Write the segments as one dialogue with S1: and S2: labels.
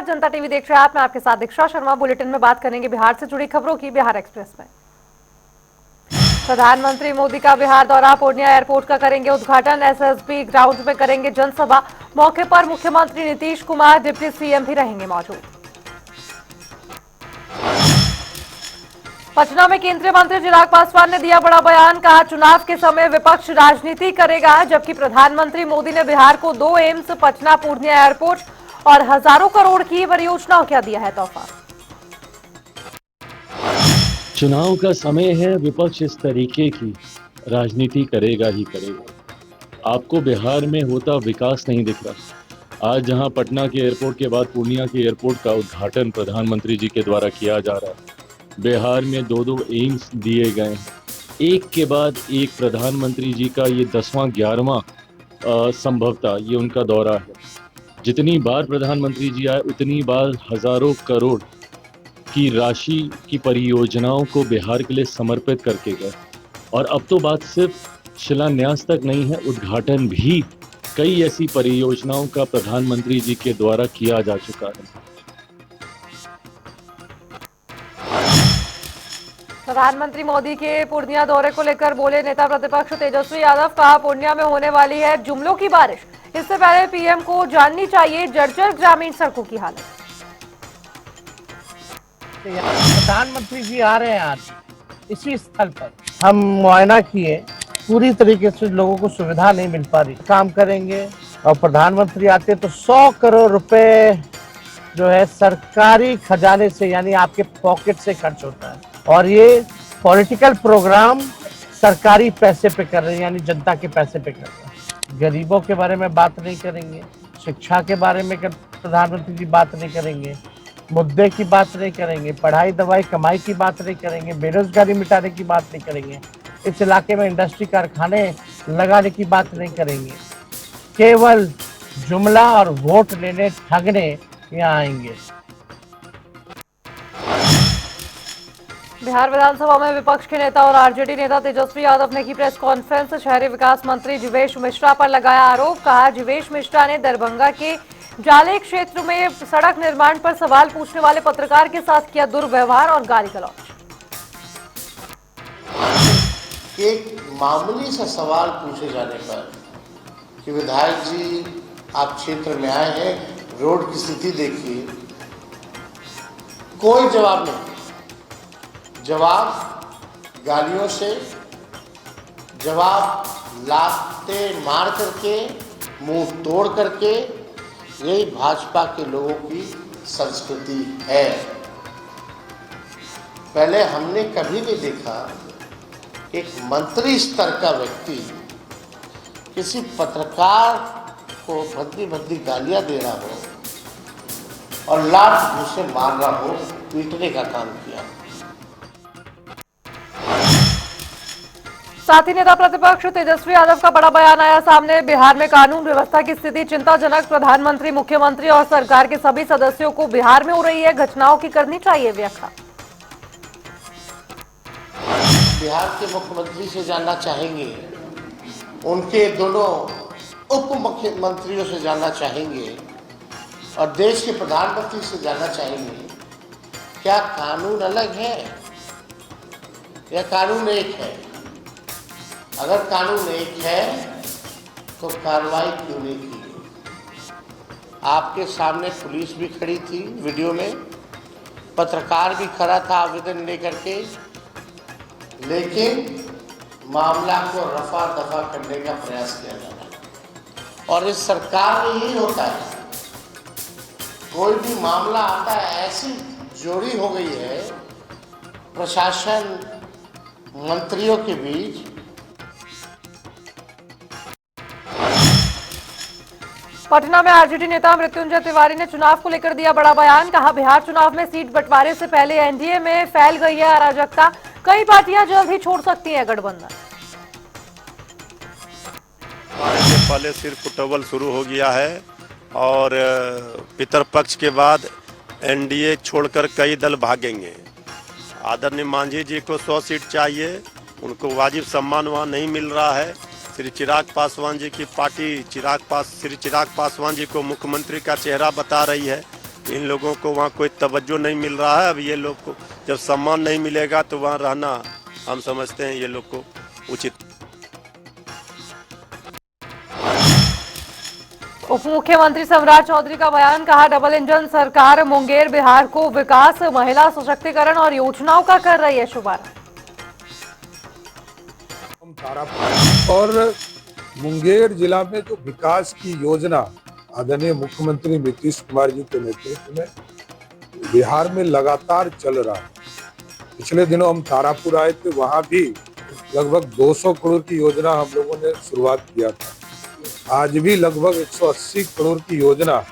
S1: जनता TV देख रहे हैं आप। मैं आपके साथ दीक्षा शर्मा। बुलेटिन में बात करेंगे बिहार से जुड़ी खबरों की। बिहार एक्सप्रेस में प्रधानमंत्री मोदी का बिहार दौरा, पूर्णिया एयरपोर्ट का करेंगे उद्घाटन, एसएसबी ग्राउंड में करेंगे जनसभा। मौके पर मुख्यमंत्री नीतीश कुमार, डिप्टी सीएम भी रहेंगे मौजूद। पटना में केंद्रीय मंत्री चिराग पासवान ने दिया बड़ा बयान, कहा चुनाव के समय विपक्ष राजनीति करेगा, जबकि प्रधानमंत्री मोदी ने बिहार को 2 एम्स, पटना पूर्णिया एयरपोर्ट और हजारों करोड़ की परियोजनाओं का दिया है तोहफा।
S2: चुनाव का समय है, विपक्ष इस तरीके की राजनीति करेगा ही करेगा। आपको बिहार में होता विकास नहीं दिख रहा। आज जहां पटना के एयरपोर्ट के बाद पूर्णिया के एयरपोर्ट का उद्घाटन प्रधानमंत्री जी के द्वारा किया जा रहा है, बिहार में 2 एम्स दिए गए हैं। एक के बाद एक प्रधानमंत्री जी का ये 10वां 11वां संभवतः ये उनका दौरा है। जितनी बार प्रधानमंत्री जी आए उतनी बार हजारों करोड़ की राशि की परियोजनाओं को बिहार के लिए समर्पित करके गए। और अब तो बात सिर्फ शिलान्यास तक नहीं है, उद्घाटन भी कई ऐसी परियोजनाओं का प्रधानमंत्री जी के द्वारा किया जा चुका है।
S1: प्रधानमंत्री मोदी के पूर्णिया दौरे को लेकर बोले नेता प्रतिपक्ष तेजस्वी यादव, कहा पूर्णिया में होने वाली है जुमलों की बारिश, इससे पहले पीएम को जाननी चाहिए जर्जर ग्रामीण सड़कों की हालत।
S3: प्रधानमंत्री जी आ रहे हैं आज इसी स्थल पर, हम मुआयना किए, पूरी तरीके से लोगों को सुविधा नहीं मिल पा रही। काम करेंगे और प्रधानमंत्री आते तो 100 करोड़ रुपए जो है सरकारी खजाने से यानी आपके पॉकेट से खर्च होता है, और ये पॉलिटिकल प्रोग्राम सरकारी पैसे पे कर रहे हैं, यानी जनता के पैसे पे कर रहे हैं। गरीबों के बारे में बात नहीं करेंगे, शिक्षा के बारे में प्रधानमंत्री जी बात नहीं करेंगे, मुद्दे की बात नहीं करेंगे, पढ़ाई दवाई कमाई की बात नहीं करेंगे, बेरोजगारी मिटाने की बात नहीं करेंगे, इस इलाके में इंडस्ट्री कारखाने लगाने की बात नहीं करेंगे। केवल जुमला और वोट लेने ठगने यहाँ आएंगे।
S1: बिहार विधानसभा में विपक्ष के नेता और आरजेडी नेता तेजस्वी यादव ने की प्रेस कॉन्फ्रेंस। शहरी विकास मंत्री जीवेश मिश्रा पर लगाया आरोप, कहा जीवेश मिश्रा ने दरभंगा के जाले क्षेत्र में सड़क निर्माण पर सवाल पूछने वाले पत्रकार के साथ किया दुर्व्यवहार और गाली गलौज।
S4: एक मामूली सा सवाल पूछे जाने पर कि विधायक जी आप क्षेत्र में आए हैं, रोड की स्थिति देखिए, कोई जवाब नहीं। जवाब गालियों से, जवाब लाते मार करके, मुंह तोड़ करके। यही भाजपा के लोगों की संस्कृति है। पहले हमने कभी नहीं देखा एक मंत्री स्तर का व्यक्ति किसी पत्रकार को भद्दी भद्दी गालियां दे रहा हो और लात घूंसे से मार रहा हो, पीटने का काम किया।
S1: साथ ही नेता प्रतिपक्ष तेजस्वी यादव का बड़ा बयान आया सामने। बिहार में कानून व्यवस्था की स्थिति चिंताजनक, प्रधानमंत्री, मुख्यमंत्री और सरकार के सभी सदस्यों को बिहार में हो रही है घटनाओं की करनी चाहिए व्याख्या।
S4: बिहार के मुख्यमंत्री से जानना चाहेंगे, उनके दोनों उप मुख्यमंत्रियों से जानना चाहेंगे और देश के प्रधानमंत्री से जानना चाहेंगे, क्या कानून अलग है या कानून एक है? अगर कानून एक है तो कार्रवाई क्यों नहीं की गई? आपके सामने पुलिस भी खड़ी थी वीडियो में, पत्रकार भी खड़ा था आवेदन लेकर के, लेकिन मामला को रफा दफा करने का प्रयास किया जा रहा है। और इस सरकार में यही होता है, कोई भी मामला आता है, ऐसी जोड़ी हो गई है प्रशासन मंत्रियों के बीच।
S1: पटना में आरजेडी नेता मृत्युंजय तिवारी ने चुनाव को लेकर दिया बड़ा बयान, कहा बिहार चुनाव में सीट बंटवारे से पहले एनडीए में फैल गई है अराजकता, कई पार्टियां जल्द ही छोड़ सकती हैं गठबंधन।
S5: से पहले सिर्फ फुटबॉल शुरू हो गया है और पितरपक्ष के बाद एनडीए छोड़कर कई दल भागेंगे। आदरणीय मांझी जी को 100 सीट चाहिए, उनको वाजिब सम्मान वहाँ नहीं मिल रहा है। श्री चिराग पासवान जी की पार्टी श्री चिराग पासवान जी को मुख्यमंत्री का चेहरा बता रही है, इन लोगों को वहाँ कोई तवज्जो नहीं मिल रहा है। अब ये लोग को जब सम्मान नहीं मिलेगा तो वहाँ रहना हम समझते हैं ये लोग को उचित।
S1: उप मुख्यमंत्री सम्राट चौधरी का बयान, कहा डबल इंजन सरकार मुंगेर बिहार को विकास, महिला सशक्तिकरण और योजनाओं का कर रही है शुभारंभ।
S6: और मुंगेर जिला में जो विकास की योजना आदरणीय मुख्यमंत्री नीतीश कुमार जी के नेतृत्व में बिहार में लगातार चल रहा है। पिछले दिनों हम तारापुर आए थे, वहां भी लगभग 200 करोड़ की योजना हम लोगों ने शुरुआत किया था। आज भी लगभग 180 करोड़ की योजना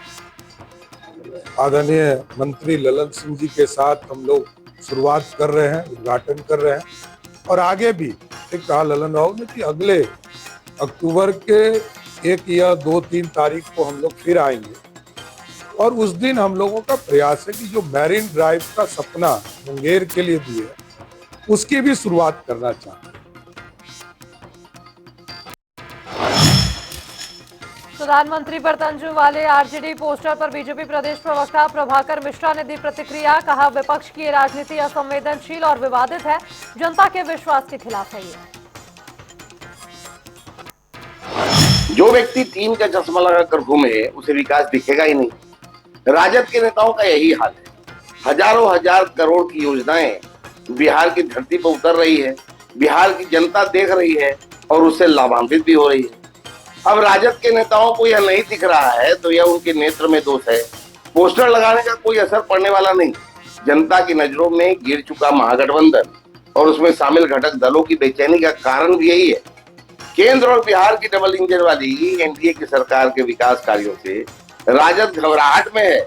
S6: आदरणीय मंत्री ललन सिंह जी के साथ हम लोग शुरुआत कर रहे हैं, उद्घाटन कर रहे हैं। और आगे भी कहा ललन राव ने कि अगले अक्टूबर के 1 या 2-3 तारीख को हम लोग फिर आएंगे और उस दिन हम लोगों का प्रयास है कि जो मैरीन ड्राइव का सपना मुंगेर के लिए भी है उसकी भी शुरुआत करना चाहते हैं।
S1: प्रधानमंत्री पर तंज वाले आरजेडी पोस्टर पर बीजेपी प्रदेश प्रवक्ता प्रभाकर मिश्रा ने दी प्रतिक्रिया, कहा विपक्ष की राजनीति असंवेदनशील और विवादित है, जनता के विश्वास के खिलाफ है।
S7: जो व्यक्ति टीम का चश्मा लगाकर घूमे उसे विकास दिखेगा ही नहीं। राजद के नेताओं का यही हाल है। हजारों हजार करोड़ की योजनाएं बिहार की धरती पर उतर रही है, बिहार की जनता देख रही है और उससे लाभान्वित भी हो रही है। अब राजद के नेताओं को यह नहीं दिख रहा है तो यह उनके नेत्र में दोष है। पोस्टर लगाने का कोई असर पड़ने वाला नहीं। जनता की नजरों में गिर चुका महागठबंधन और उसमें शामिल घटक दलों की बेचैनी का कारण भी यही है। केंद्र और बिहार की डबल इंजन वाली एनडीए की सरकार के विकास कार्यों से राजद घबराहट में है।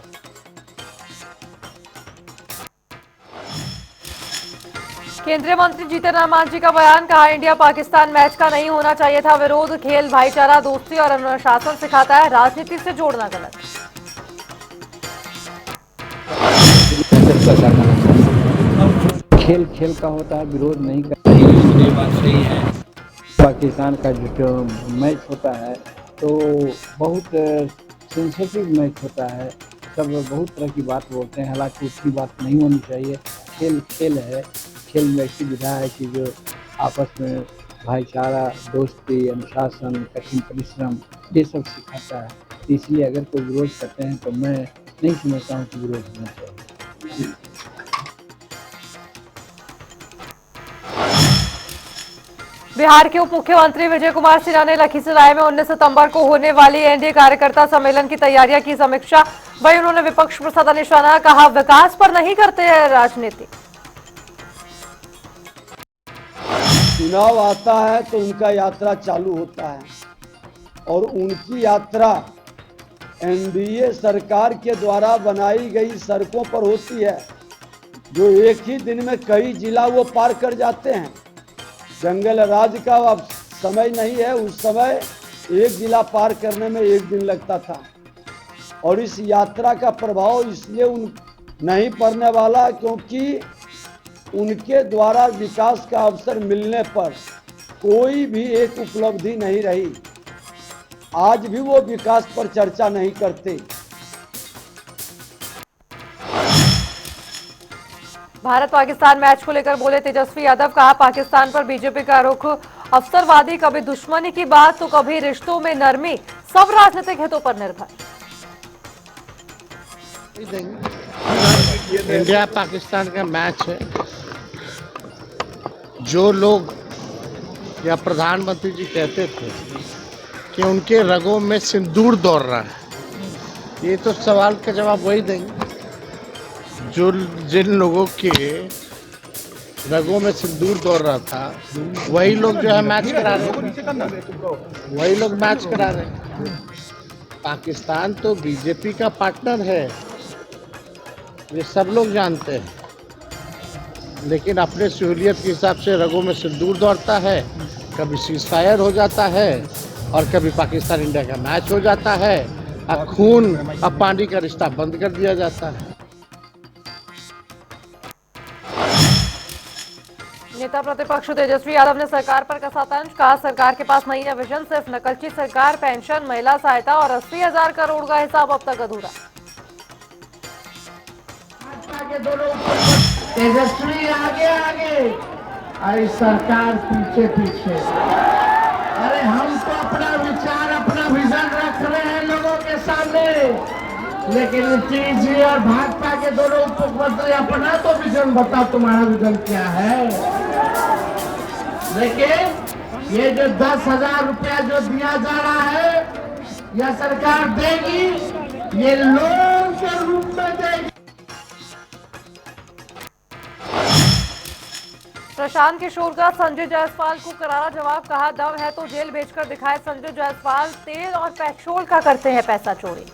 S1: केंद्रीय मंत्री जीतन राम मांझी का बयान, कहा इंडिया पाकिस्तान मैच का नहीं होना चाहिए था विरोध, खेल भाईचारा, दोस्ती और अनुशासन सिखाता है, राजनीति से जोड़ना गलत।
S8: खेल खेल का होता है, विरोध नहीं करता। ये बात सही है। पाकिस्तान का जो मैच होता है तो बहुत सेंसिटिव मैच होता है, सब बहुत तरह की बात बोलते हैं, हालांकि उसकी बात नहीं होनी चाहिए। खेल खेल है, खेल में ऐसी विधा है कि जो आपस में भाईचारा, दोस्ती, अनुशासन, कठिन परिश्रम ये सब सिखाता है। इसलिए अगर कोई विरोध करते हैं तो मैं नहीं समझता हूँ कि विरोध होना चाहिए।
S1: बिहार के उप मुख्यमंत्री विजय कुमार सिन्हा ने लखीसराय में 19 सितंबर को होने वाली एनडीए कार्यकर्ता सम्मेलन की तैयारियां की समीक्षा। वहीं उन्होंने विपक्ष पर साधा निशाना, कहा विकास पर नहीं करते हैं राजनीति।
S9: चुनाव आता है तो उनका यात्रा चालू होता है और उनकी यात्रा एनडीए सरकार के द्वारा बनाई गई सड़कों पर होती है, जो एक ही दिन में कई जिला वो पार कर जाते हैं। जंगल राज का अब समय नहीं है, उस समय एक जिला पार करने में एक दिन लगता था। और इस यात्रा का प्रभाव इसलिए नहीं पड़ने वाला क्योंकि उनके द्वारा विकास का अवसर मिलने पर कोई भी एक उपलब्धि नहीं रही। आज भी वो विकास पर चर्चा नहीं करते।
S1: भारत पाकिस्तान मैच को लेकर बोले तेजस्वी यादव, कहा पाकिस्तान पर बीजेपी का रुख अवसरवादी, कभी दुश्मनी की बात तो कभी रिश्तों में नरमी, सब राजनीतिक हितों पर निर्भर।
S3: इंडिया पाकिस्तान का मैच है। जो लोग या प्रधानमंत्री जी कहते थे कि उनके रगों में सिंदूर दौड़ रहा है, ये तो सवाल का जवाब वही देंगे जो जिन लोगों के रगों में सिंदूर दौड़ रहा था, वही लोग जो है मैच करा रहे हैं, वही लोग मैच करा रहे हैं। पाकिस्तान तो बीजेपी का पार्टनर है, ये सब लोग जानते हैं, लेकिन अपने सहूलियत के हिसाब से रगों में सिंदूर दौड़ता है। कभी सीज़फायर हो जाता है और कभी पाकिस्तान इंडिया का मैच हो जाता है, अब खून अब पानी का रिश्ता बंद कर दिया जाता है।
S1: नेता प्रतिपक्ष तेजस्वी यादव ने सरकार पर कसा तंज, कहा सरकार के पास नहीं है विजन, सिर्फ नकलची सरकार, पेंशन, महिला सहायता और 80,000 करोड़ का हिसाब अब तक अधूरा।
S3: के दोनों तेजस्वी आगे आगे और सरकार पीछे पीछे। अरे हम तो अपना विचार अपना विजन रख रहे हैं लोगों के सामने, लेकिन नीतीश जी और भाजपा के दोनों उप मुख्यमंत्री अपना तो विजन बताओ, तुम्हारा विजन क्या है। लेकिन ये जो 10,000 रुपया जो दिया जा रहा है, यह सरकार देगी, ये लोन के रूप में देगी।
S1: प्रशांत किशोर का संजय जायसवाल को करारा जवाब, कहा दम है तो जेल भेजकर दिखाए संजय जायसवाल, तेल और पेट्रोल का करते हैं पैसा चोरी।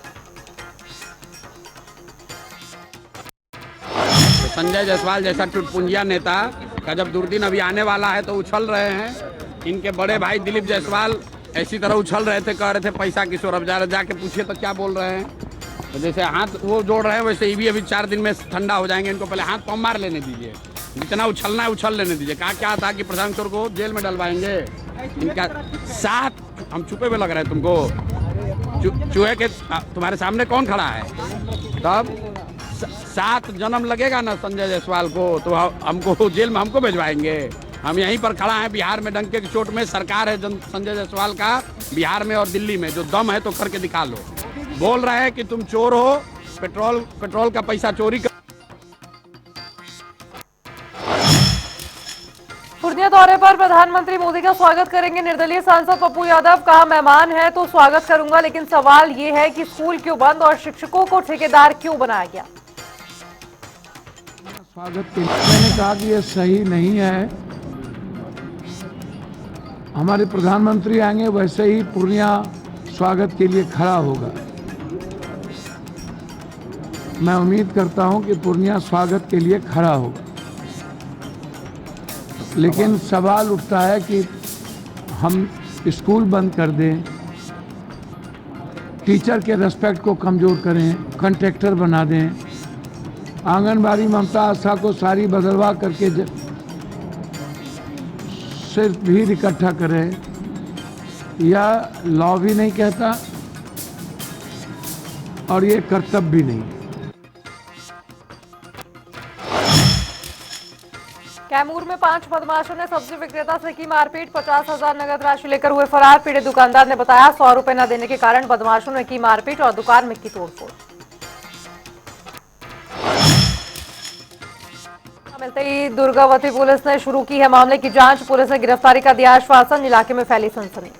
S10: तो संजय जायसवाल जैसा टुटपुंजिया नेता का जब दुर्दिन अभी आने वाला है तो उछल रहे हैं। इनके बड़े भाई दिलीप जायसवाल ऐसी तरह उछल रहे थे, कह रहे थे पैसा किशोर। अब जाके पूछिए तो क्या बोल रहे हैं। तो जैसे हाथ वो जोड़ रहे हैं वैसे ये भी अभी 4 दिन में ठंडा हो जाएंगे। इनको पहले हाथ पाँव मार लेने दीजिए, जितना उछलना है उछल लेने दीजिए। क्या था कि प्रशांत किशोर को जेल में डलवाएंगे। इनका साथ हम छुपे हुए लग रहे हैं तुमको। चूहे के तुम्हारे सामने कौन खड़ा है, तब 7 जन्म लगेगा ना संजय जायसवाल को, तो हमको जेल में हमको भिजवाएंगे। हम यहीं पर खड़ा हैं बिहार में, डंके की चोट में। सरकार है संजय जायसवाल का बिहार में और दिल्ली में। जो दम है तो करके दिखा लो। बोल रहे हैं कि तुम चोर हो, पेट्रोल का पैसा चोरी कर।
S1: पूर्णिया दौरे पर प्रधानमंत्री मोदी का स्वागत करेंगे निर्दलीय सांसद पप्पू यादव, कहा मेहमान है तो स्वागत करूंगा, लेकिन सवाल ये है कि स्कूल क्यों बंद और शिक्षकों को ठेकेदार क्यों बनाया गया।
S11: स्वागत के लिए मैंने कहा कि ये सही नहीं है। हमारे प्रधानमंत्री आएंगे वैसे ही पूर्णिया स्वागत के लिए खड़ा होगा। मैं उम्मीद करता हूं कि पूर्णिया स्वागत के लिए खड़ा होगा, लेकिन सवाल उठता है कि हम स्कूल बंद कर दें, टीचर के रेस्पेक्ट को कमज़ोर करें, कॉन्ट्रैक्टर बना दें, आंगनबाड़ी ममता आशा को सारी बदलवा करके सिर्फ भीड़ इकट्ठा करें, यह लॉ भी नहीं कहता और ये कर्तव्य भी नहीं।
S1: कैमूर में 5 बदमाशों ने सब्जी विक्रेता से की मारपीट, 50,000 नगद राशि लेकर हुए फरार। पीड़ित दुकानदार ने बताया 100 रुपए न देने के कारण बदमाशों ने की मारपीट और दुकान में की तोड़फोड़। मिलते ही दुर्गावती पुलिस ने शुरू की है मामले की जांच। पुलिस ने गिरफ्तारी का दिया आश्वासन, इलाके में फैली सनसनी।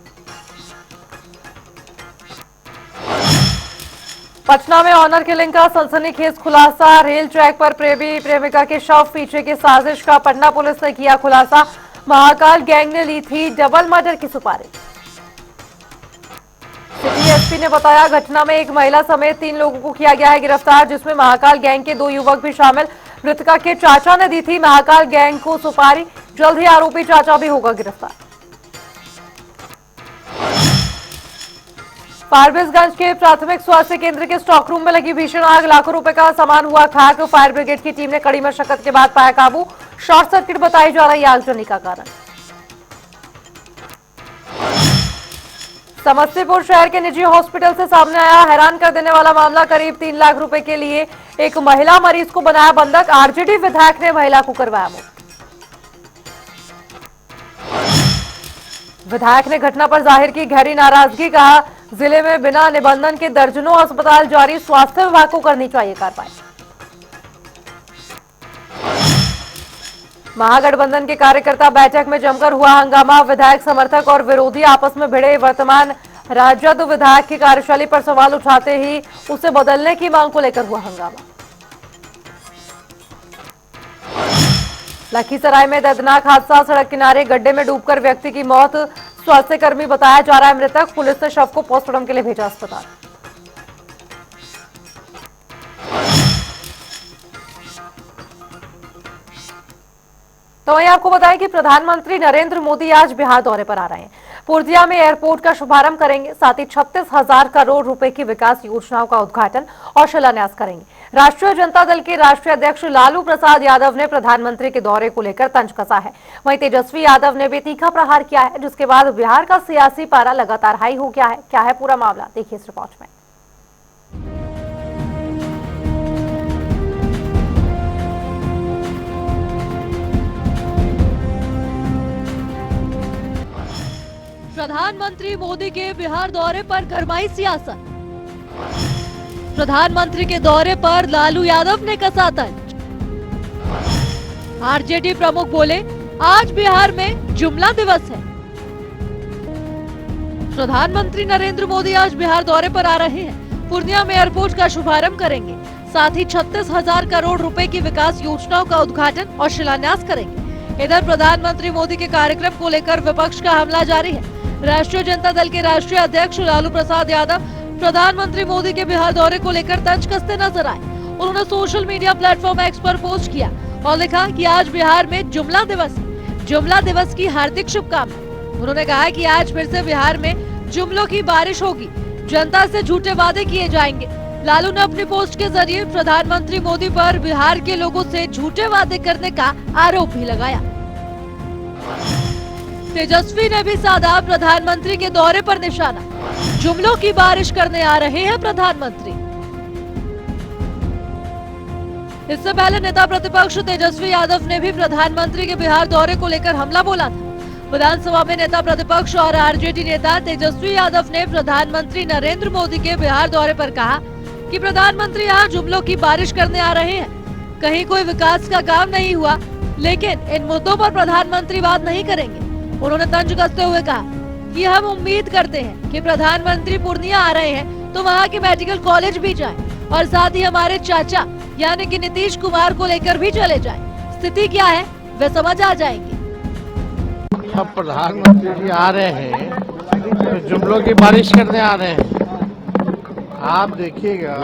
S1: पटना में ऑनर किलिंग का सनसनीखेज खुलासा, रेल ट्रैक पर प्रेमी प्रेमिका के शव पीछे की साजिश का पटना पुलिस ने किया खुलासा। महाकाल गैंग ने ली थी डबल मर्डर की सुपारी। सिटी एसपी ने बताया घटना में एक महिला समेत 3 लोगों को किया गया है गिरफ्तार, जिसमें महाकाल गैंग के 2 युवक भी शामिल। मृतका के चाचा ने दी थी महाकाल गैंग को सुपारी। जल्द ही आरोपी चाचा भी होगा गिरफ्तार। फारबिसगंज के प्राथमिक स्वास्थ्य केंद्र के स्टॉक रूम में लगी भीषण आग, लाखों रुपए का सामान हुआ खाक। फायर ब्रिगेड की टीम ने कड़ी मशक्कत के बाद पाया काबू। शॉर्ट सर्किट बताई जा रही आगजनी का कारण। समस्तीपुर शहर के निजी हॉस्पिटल से सामने आया हैरान कर देने वाला मामला। करीब 3 लाख रुपए के लिए एक महिला मरीज को बनाया बंधक। आरजेडी विधायक ने महिला को करवाया मुक्त। विधायक ने घटना पर जाहिर की गहरी नाराजगी, कहा जिले में बिना निबंधन के दर्जनों अस्पताल जारी, स्वास्थ्य विभाग को करनी चाहिए कार्रवाई। महागठबंधन के कार्यकर्ता बैठक में जमकर हुआ हंगामा। विधायक समर्थक और विरोधी आपस में भिड़े। वर्तमान राजद विधायक की कार्यशैली पर सवाल उठाते ही उसे बदलने की मांग को लेकर हुआ हंगामा। लखीसराय में दर्दनाक हादसा, सड़क किनारे गड्ढे में डूबकर व्यक्ति की मौत। स्वास्थ्यकर्मी बताया जा रहा है मृतक। पुलिस ने शव को पोस्टमार्टम के लिए भेजा अस्पताल। तो वहीं आपको बताएं कि प्रधानमंत्री नरेंद्र मोदी आज बिहार दौरे पर आ रहे हैं। पूर्णिया में एयरपोर्ट का शुभारंभ करेंगे, साथ ही 36,000 करोड़ रुपए की विकास योजनाओं का उद्घाटन और शिलान्यास करेंगे। राष्ट्रीय जनता दल के राष्ट्रीय अध्यक्ष लालू प्रसाद यादव ने प्रधानमंत्री के दौरे को लेकर तंज कसा है। वहीं तेजस्वी यादव ने भी तीखा प्रहार किया है, जिसके बाद बिहार का सियासी पारा लगातार हाई हो गया है। क्या है पूरा मामला, देखिए इस रिपोर्ट में। प्रधानमंत्री मोदी के बिहार दौरे पर गरमाई सियासत। प्रधानमंत्री के दौरे पर लालू यादव ने कसा तंज। आरजेडी प्रमुख बोले, आज बिहार में जुमला दिवस है। प्रधानमंत्री नरेंद्र मोदी आज बिहार दौरे पर आ रहे हैं। पूर्णिया में एयरपोर्ट का शुभारंभ करेंगे, साथ ही 36,000 करोड़ रुपए की विकास योजनाओं का उद्घाटन और शिलान्यास करेंगे। इधर प्रधानमंत्री मोदी के कार्यक्रम को लेकर विपक्ष का हमला जारी है। राष्ट्रीय जनता दल के राष्ट्रीय अध्यक्ष लालू प्रसाद यादव प्रधानमंत्री मोदी के बिहार दौरे को लेकर तंज कसते नजर आए। उन्होंने सोशल मीडिया प्लेटफॉर्म एक्स पर पोस्ट किया और लिखा कि आज बिहार में जुमला दिवस है। जुमला दिवस की हार्दिक शुभकामनाएं। उन्होंने कहा कि आज फिर से बिहार में जुमलों की बारिश होगी, जनता से झूठे वादे किए जाएंगे। लालू ने अपनी पोस्ट के जरिए प्रधानमंत्री मोदी पर बिहार के लोगों से झूठे वादे करने का आरोप भी लगाया। तेजस्वी ने भी साधा प्रधानमंत्री के दौरे पर निशाना। जुमलों की बारिश करने आ रहे हैं प्रधानमंत्री। इससे पहले नेता प्रतिपक्ष तेजस्वी यादव ने भी प्रधानमंत्री के बिहार दौरे को लेकर हमला बोला था। विधानसभा में नेता प्रतिपक्ष और आरजेडी नेता तेजस्वी यादव ने प्रधानमंत्री नरेंद्र मोदी के बिहार दौरे पर कहा कि प्रधानमंत्री यहाँ जुमलों की बारिश करने आ रहे हैं। कहीं कोई विकास का काम नहीं हुआ, लेकिन इन मुद्दों पर प्रधानमंत्री बात नहीं करेंगे। उन्होंने तंज कसते हुए कहा कि हम उम्मीद करते हैं कि प्रधानमंत्री पूर्णिया आ रहे हैं तो वहाँ के मेडिकल कॉलेज भी जाएं और साथ ही हमारे चाचा यानी कि नीतीश कुमार को लेकर भी चले जाएं। स्थिति क्या है वे समझ आ जाएंगे।
S3: अब प्रधानमंत्री जी आ रहे हैं तो जुमलों की बारिश करने आ रहे हैं। आप देखिएगा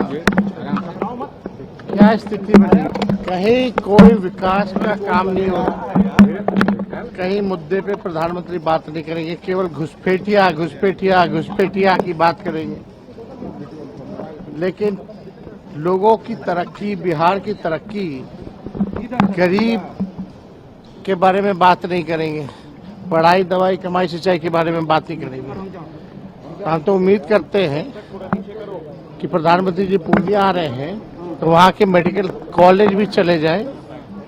S3: क्या स्थिति बनी। कहीं कोई विकास का काम नहीं होगा, कहीं मुद्दे पे प्रधानमंत्री बात नहीं करेंगे, केवल घुसपैठिया की बात करेंगे। लेकिन लोगों की तरक्की, बिहार की तरक्की, गरीब के बारे में बात नहीं करेंगे, पढ़ाई, दवाई, कमाई, सिंचाई के बारे में बात नहीं करेंगे। हम तो उम्मीद करते हैं कि प्रधानमंत्री जी पूर्णिया आ रहे हैं तो वहाँ के मेडिकल कॉलेज भी चले जाएं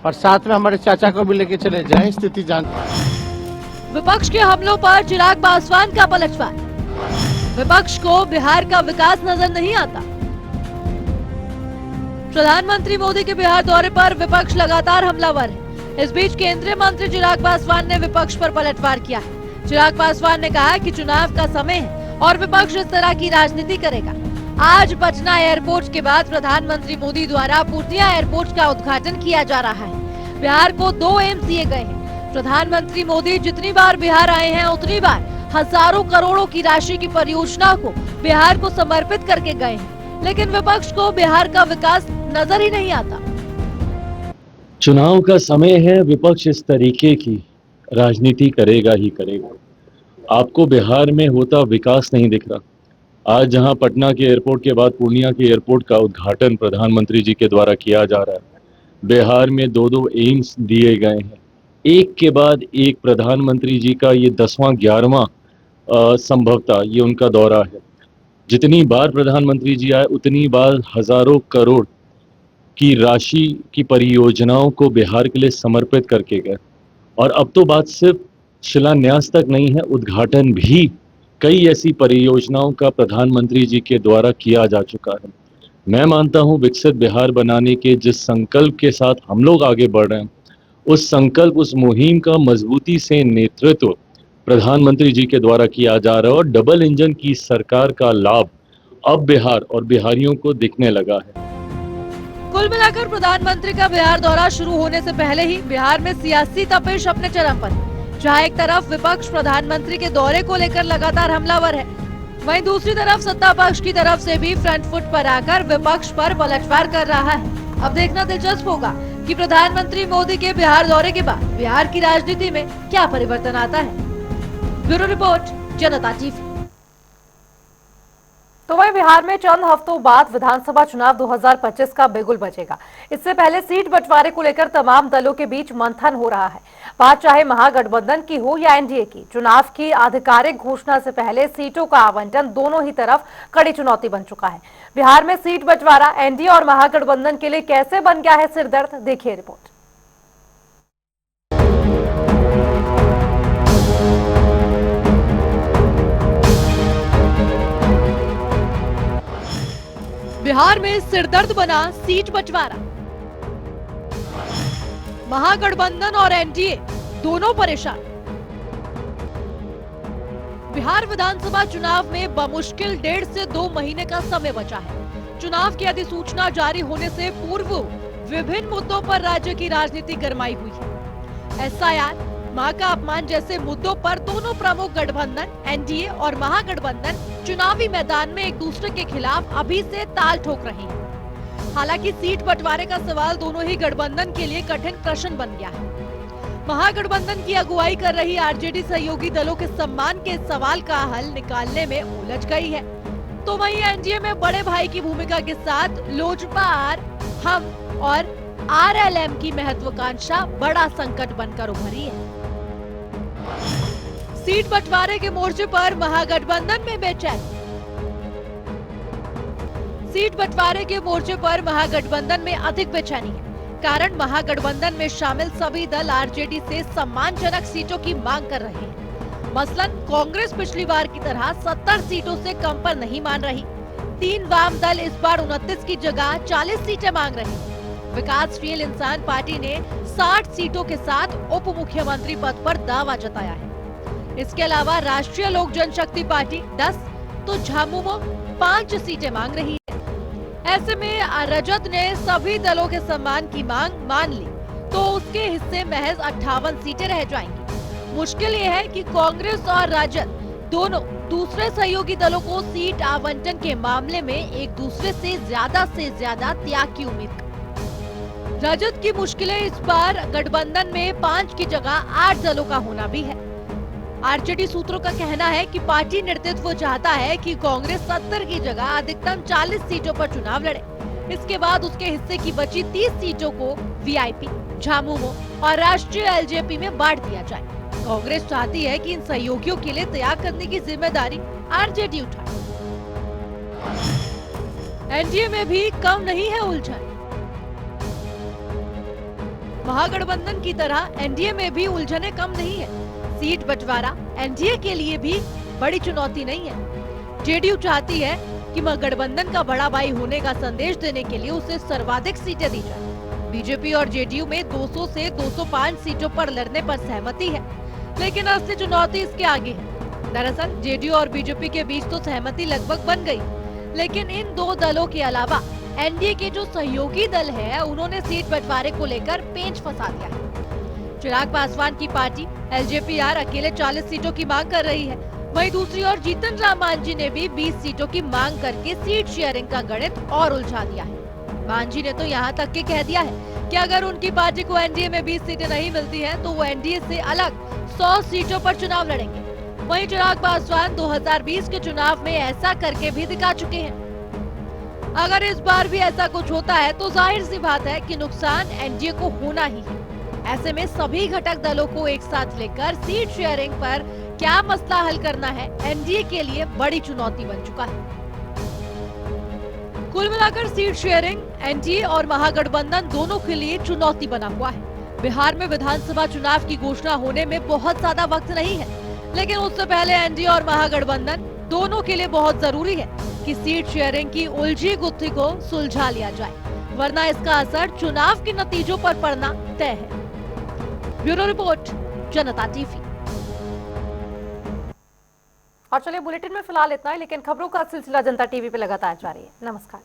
S3: और साथ में हमारे चाचा को भी लेके चले जाएं। स्थिति जान।
S1: विपक्ष के हमलों पर चिराग पासवान का पलटवार। विपक्ष को बिहार का विकास नजर नहीं आता। प्रधानमंत्री मोदी के बिहार दौरे पर विपक्ष लगातार हमलावर है। इस बीच केंद्रीय मंत्री चिराग पासवान ने विपक्ष पर पलटवार किया है। चिराग पासवान ने कहा कि चुनाव का समय है और विपक्ष इस तरह की राजनीति करेगा। आज पटना एयरपोर्ट के बाद प्रधानमंत्री मोदी द्वारा पूर्णिया एयरपोर्ट का उद्घाटन किया जा रहा है। बिहार को 2 एम्स दिए गए हैं। प्रधानमंत्री मोदी जितनी बार बिहार आए हैं उतनी बार हजारों करोड़ों की राशि की परियोजना को बिहार को समर्पित करके गए हैं, लेकिन विपक्ष को बिहार का विकास नजर ही नहीं आता।
S2: चुनाव का समय है, विपक्ष इस तरीके की राजनीति करेगा ही करेगा। आपको बिहार में होता विकास नहीं दिख रहा। आज जहां पटना के एयरपोर्ट के बाद पूर्णिया के एयरपोर्ट का उद्घाटन प्रधानमंत्री जी के द्वारा किया जा रहा है। बिहार में 2 एम्स दिए गए हैं। एक के बाद एक प्रधानमंत्री जी का ये 10वां 11वां संभवतः ये उनका दौरा है। जितनी बार प्रधानमंत्री जी आए उतनी बार हजारों करोड़ की राशि की परियोजनाओं को बिहार के लिए समर्पित करके गए। और अब तो बात सिर्फ शिलान्यास तक नहीं है, उद्घाटन भी कई ऐसी परियोजनाओं का प्रधानमंत्री जी के द्वारा किया जा चुका है। मैं मानता हूं विकसित बिहार बनाने के जिस संकल्प के साथ हम लोग आगे बढ़ रहे हैं, उस संकल्प, उस मुहिम का मजबूती से नेतृत्व प्रधानमंत्री जी के द्वारा किया जा रहा है और डबल इंजन की सरकार का लाभ अब बिहार और बिहारियों को दिखने लगा है।
S1: कुल मिलाकर प्रधानमंत्री का बिहार दौरा शुरू होने से पहले ही बिहार में सियासी तपिश अपने चरम पर है। जहां एक तरफ विपक्ष प्रधानमंत्री के दौरे को लेकर लगातार हमलावर है, वहीं दूसरी तरफ सत्ता पक्ष की तरफ से भी फ्रंट फुट पर आकर विपक्ष पर पलटवार कर रहा है। अब देखना दिलचस्प होगा कि प्रधानमंत्री मोदी के बिहार दौरे के बाद बिहार की राजनीति में क्या परिवर्तन आता है। ब्यूरो रिपोर्ट, जनता टीवी। तो वहीं बिहार में चंद हफ्तों बाद विधानसभा चुनाव 2025 का बिगुल बजेगा। इससे पहले सीट बंटवारे को लेकर तमाम दलों के बीच मंथन हो रहा है। बात चाहे महागठबंधन की हो या एनडीए की, चुनाव की आधिकारिक घोषणा से पहले सीटों का आवंटन दोनों ही तरफ कड़ी चुनौती बन चुका है। बिहार में सीट बंटवारा एनडीए और महागठबंधन के लिए कैसे बन गया है सिरदर्द, देखिए रिपोर्ट। बिहार में सिरदर्द बना सीट बंटवारा। महागठबंधन और एनडीए दोनों परेशान। बिहार विधानसभा चुनाव में बमुश्किल 1.5 से 2 महीने का समय बचा है। चुनाव की अधिसूचना जारी होने से पूर्व विभिन्न मुद्दों पर राज्य की राजनीति गरमाई हुई है। एसआईआर, मां का अपमान जैसे मुद्दों पर दोनों प्रमुख गठबंधन एनडीए और महागठबंधन चुनावी मैदान में एक दूसरे के खिलाफ अभी से ताल ठोक रहे हैं। हालांकि सीट बंटवारे का सवाल दोनों ही गठबंधन के लिए कठिन प्रश्न बन गया है। महागठबंधन की अगुवाई कर रही आरजेडी सहयोगी दलों के सम्मान के सवाल का हल निकालने में उलझ गई है, तो वहीं एनडीए में बड़े भाई की भूमिका के साथ लोजपा, हम और आरएलएम की महत्वाकांक्षा बड़ा संकट बनकर उभरी है। सीट बंटवारे के मोर्चे पर महागठबंधन में बेचैनी। सीट बंटवारे के मोर्चे पर महागठबंधन में अधिक बेचैनी है। कारण महागठबंधन में शामिल सभी दल आरजेडी से सम्मानजनक सीटों की मांग कर रहे हैं। मसलन कांग्रेस पिछली बार की तरह 70 सीटों से कम पर नहीं मान रही। 3 वाम दल इस बार 29 की जगह 40 सीटें मांग रहे हैं। विकासशील इंसान पार्टी ने 60 सीटों के साथ उप मुख्यमंत्री पद पर दावा जताया है। इसके अलावा राष्ट्रीय लोक जनशक्ति पार्टी 10 तो झामुमो 5 सीटें मांग रही है। ऐसे में रजत ने सभी दलों के सम्मान की मांग मान ली तो उसके हिस्से महज 58 सीटें रह जाएंगी। मुश्किल ये है कि कांग्रेस और राजद दोनों दूसरे सहयोगी दलों को सीट आवंटन के मामले में एक दूसरे से ज्यादा त्याग की उम्मीद कर। राजद की मुश्किलें इस बार गठबंधन में 5 की जगह 8 दलों का होना भी है। आरजेडी सूत्रों का कहना है कि पार्टी नेतृत्व चाहता है कि कांग्रेस 70 की जगह अधिकतम 40 सीटों पर चुनाव लड़े। इसके बाद उसके हिस्से की बची 30 सीटों को वीआईपी, झामुमो और राष्ट्रीय एलजेपी में बांट दिया जाए। कांग्रेस चाहती है कि इन सहयोगियों के लिए त्याग करने की जिम्मेदारी आरजेडी उठाए। एनडीए में भी कम नहीं है उलझन। महागठबंधन की तरह एनडीए में भी उलझने कम नहीं है। सीट बंटवारा एनडीए के लिए भी बड़ी चुनौती नहीं है। जेडीयू चाहती है कि गठबंधन का बड़ा भाई होने का संदेश देने के लिए उसे सर्वाधिक सीटें दी जाए। बीजेपी और जेडीयू में 200 से 205 सीटों पर लड़ने पर सहमति है, लेकिन असली चुनौती इसके आगे है। दरअसल जेडीयू और बीजेपी के बीच तो सहमति लगभग बन गई, लेकिन इन 2 दलों के अलावा एनडीए के जो सहयोगी दल है उन्होंने सीट बंटवारे को लेकर पेंच फंसा दिया है। चिराग पासवान की पार्टी एलजेपी-आर अकेले 40 सीटों की मांग कर रही है। वहीं दूसरी ओर जीतन राम मांझी ने भी 20 सीटों की मांग करके सीट शेयरिंग का गणित और उलझा दिया है। मांझी ने तो यहाँ तक के कह दिया है कि अगर उनकी पार्टी को एनडीए में 20 सीटें नहीं मिलती हैं, तो वो एनडीए से अलग 100 सीटों पर चुनाव लड़ेंगे। वहीं चिराग पासवान 2020 के चुनाव में ऐसा करके भी दिखा चुके हैं। अगर इस बार भी ऐसा कुछ होता है तो जाहिर सी बात है कि नुकसान एनडीए को होना ही है। ऐसे में सभी घटक दलों को एक साथ लेकर सीट शेयरिंग पर क्या मसला हल करना है एनडीए के लिए बड़ी चुनौती बन चुका है। कुल मिलाकर सीट शेयरिंग एनडीए और महागठबंधन दोनों के लिए चुनौती बना हुआ है। बिहार में विधानसभा चुनाव की घोषणा होने में बहुत ज्यादा वक्त नहीं है, लेकिन उससे पहले एनडीए और महागठबंधन दोनों के लिए बहुत जरूरी है कि सीट शेयरिंग की उलझी गुत्थी को सुलझा लिया जाए, वरना इसका असर चुनाव के नतीजों पर पड़ना तय है। ब्यूरो रिपोर्ट, जनता टीवी। और चलिए बुलेटिन में फिलहाल इतना ही, लेकिन खबरों का सिलसिला जनता टीवी पे लगातार जारी है। नमस्कार।